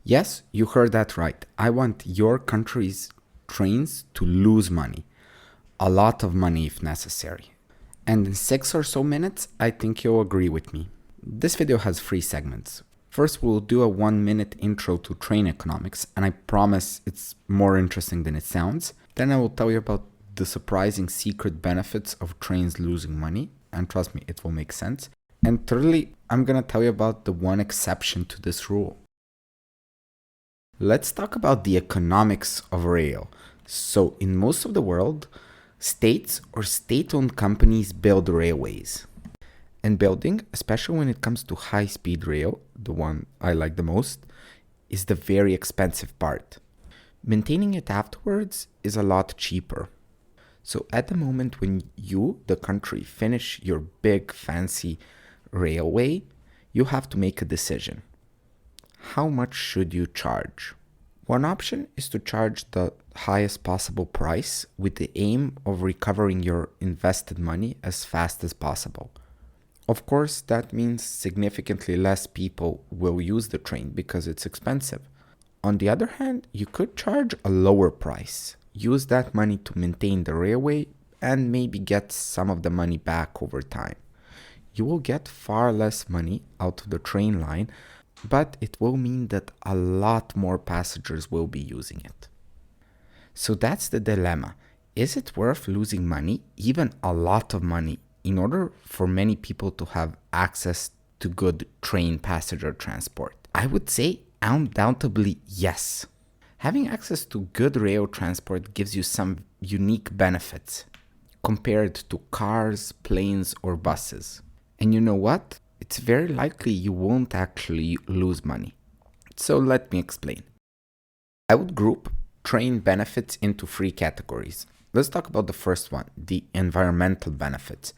Yes, you heard that right. I want your country's trains to lose money. A lot of money if necessary. And in 6 or so minutes, I think you'll agree with me. This video has 3 segments. First, we'll do a 1 minute intro to train economics, and I promise it's more interesting than it sounds. Then I will tell you about the surprising secret benefits of trains losing money, and trust me, it will make sense. And thirdly, I'm gonna tell you about the one exception to this rule. Let's talk about the economics of rail. So, in most of the world, states or state-owned companies build railways. And building, especially when it comes to high-speed rail, the one I like the most, is the very expensive part. Maintaining it afterwards is a lot cheaper. So at the moment when you, the country, finish your big fancy railway, you have to make a decision. How much should you charge? One option is to charge the highest possible price with the aim of recovering your invested money as fast as possible. Of course, that means significantly less people will use the train because it's expensive. On the other hand, you could charge a lower price, use that money to maintain the railway, and maybe get some of the money back over time. You will get far less money out of the train line, but it will mean that a lot more passengers will be using it. So that's the dilemma. Is it worth losing money, even a lot of money, in order for many people to have access to good train passenger transport? I would say undoubtedly yes. Having access to good rail transport gives you some unique benefits compared to cars, planes, or buses. And you know what? It's very likely you won't actually lose money. So let me explain. I would group train benefits into 3 categories. Let's talk about the first one, the environmental benefits.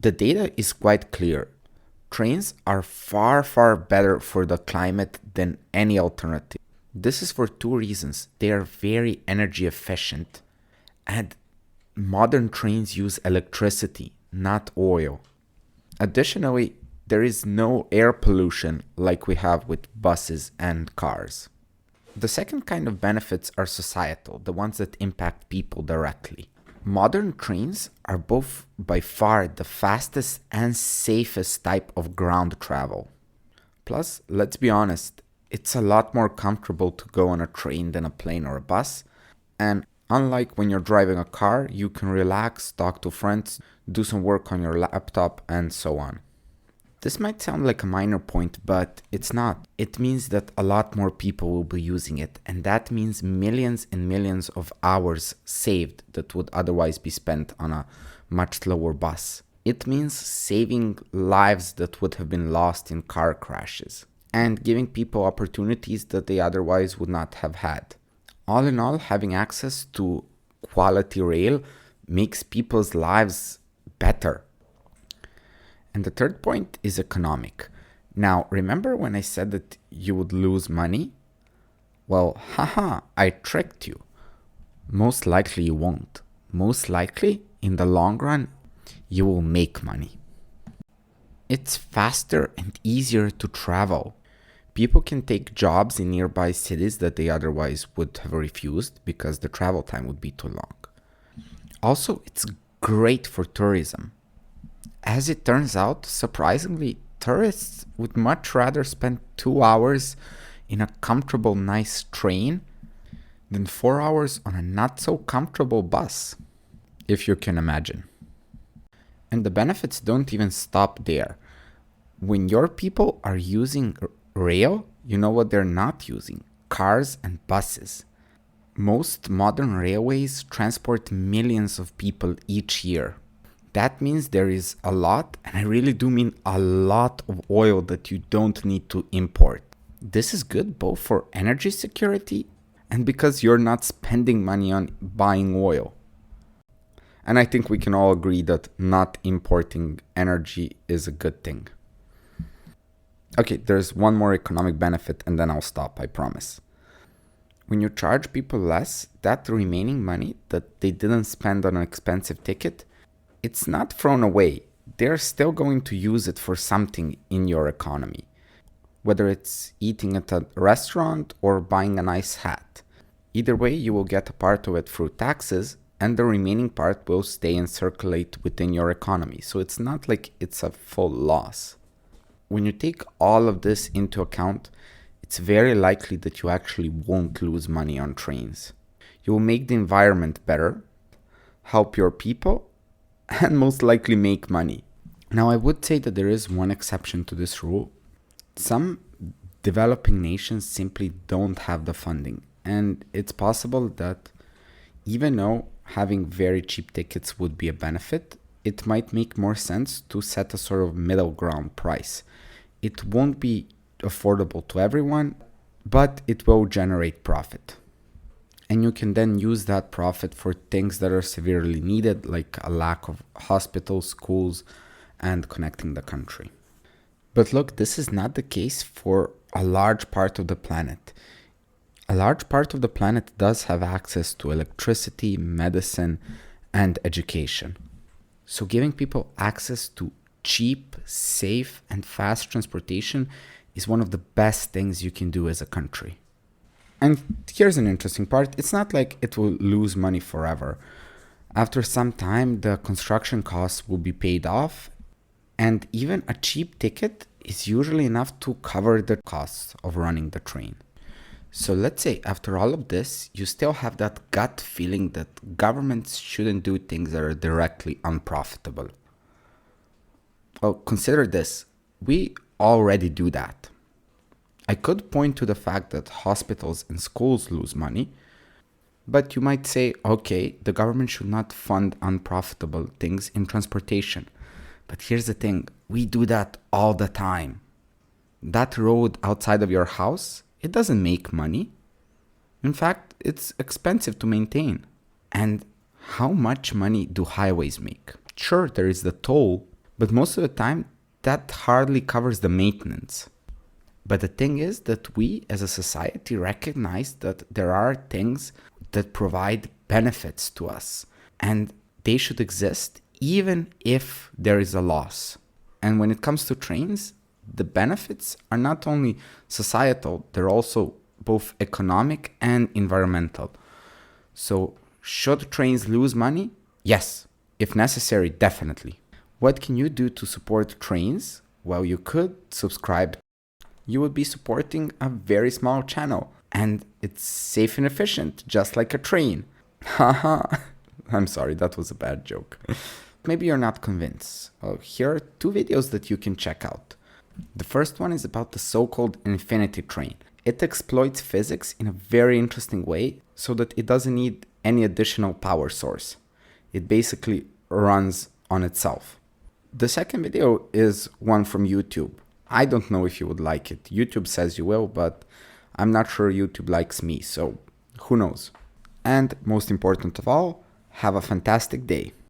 The data is quite clear. Trains are far, far better for the climate than any alternative. This is for 2 reasons. They are very energy efficient, and modern trains use electricity, not oil. Additionally, there is no air pollution like we have with buses and cars. The second kind of benefits are societal, the ones that impact people directly. Modern trains are both by far the fastest and safest type of ground travel. Plus, let's be honest, it's a lot more comfortable to go on a train than a plane or a bus. And unlike when you're driving a car, you can relax, talk to friends, do some work on your laptop, and so on. This might sound like a minor point, but it's not. It means that a lot more people will be using it, and that means millions and millions of hours saved that would otherwise be spent on a much slower bus. It means saving lives that would have been lost in car crashes, and giving people opportunities that they otherwise would not have had. All in all, having access to quality rail makes people's lives better. And the third point is economic. Now, remember when I said that you would lose money? Well, haha, I tricked you. Most likely you won't. Most likely, in the long run, you will make money. It's faster and easier to travel. People can take jobs in nearby cities that they otherwise would have refused because the travel time would be too long. Also, it's great for tourism. As it turns out, surprisingly, tourists would much rather spend 2 hours in a comfortable, nice train than 4 hours on a not so comfortable bus, if you can imagine. And the benefits don't even stop there. When your people are using rail, you know what they're not using? Cars and buses. Most modern railways transport millions of people each year. That means there is a lot, and I really do mean a lot of oil that you don't need to import. This is good both for energy security and because you're not spending money on buying oil. And I think we can all agree that not importing energy is a good thing. Okay, there's one more economic benefit and then I'll stop, I promise. When you charge people less, that remaining money that they didn't spend on an expensive ticket, it's not thrown away. They're still going to use it for something in your economy. whether it's eating at a restaurant or buying a nice hat. Either way, you will get a part of it through taxes, and the remaining part will stay and circulate within your economy. So it's not like it's a full loss. When you take all of this into account, it's very likely that you actually won't lose money on trains. You will make the environment better, help your people, and most likely make money. Now, I would say that there is one exception to this rule. Some developing nations simply don't have the funding, and it's possible that even though having very cheap tickets would be a benefit, it might make more sense to set a sort of middle ground price. It won't be affordable to everyone, but it will generate profit. And you can then use that profit for things that are severely needed, like a lack of hospitals, schools, and connecting the country. But look, this is not the case for a large part of the planet. A large part of the planet does have access to electricity, medicine, and education. So giving people access to cheap, safe, and fast transportation is one of the best things you can do as a country. And here's an interesting part. It's not like it will lose money forever. After some time, the construction costs will be paid off, and even a cheap ticket is usually enough to cover the costs of running the train. So let's say after all of this, you still have that gut feeling that governments shouldn't do things that are directly unprofitable. Well, consider this. We already do that. I could point to the fact that hospitals and schools lose money, but you might say, okay, the government should not fund unprofitable things in transportation. But here's the thing, we do that all the time. That road outside of your house, it doesn't make money. In fact, it's expensive to maintain. And how much money do highways make? Sure, there is the toll, but most of the time, that hardly covers the maintenance. But the thing is that we as a society recognize that there are things that provide benefits to us, and they should exist even if there is a loss. And when it comes to trains, the benefits are not only societal, they're also both economic and environmental. So should trains lose money? Yes. If necessary, definitely. What can you do to support trains? Well, you could subscribe. You would be supporting a very small channel, and it's safe and efficient, just like a train. Haha. I'm sorry, that was a bad joke. Maybe you're not convinced. Well, here are two videos that you can check out. The first one is about the so-called infinity train. It exploits physics in a very interesting way so that it doesn't need any additional power source. It basically runs on itself. The second video is one from YouTube. I don't know if you would like it. YouTube says you will, but I'm not sure YouTube likes me, so who knows. And most important of all, have a fantastic day.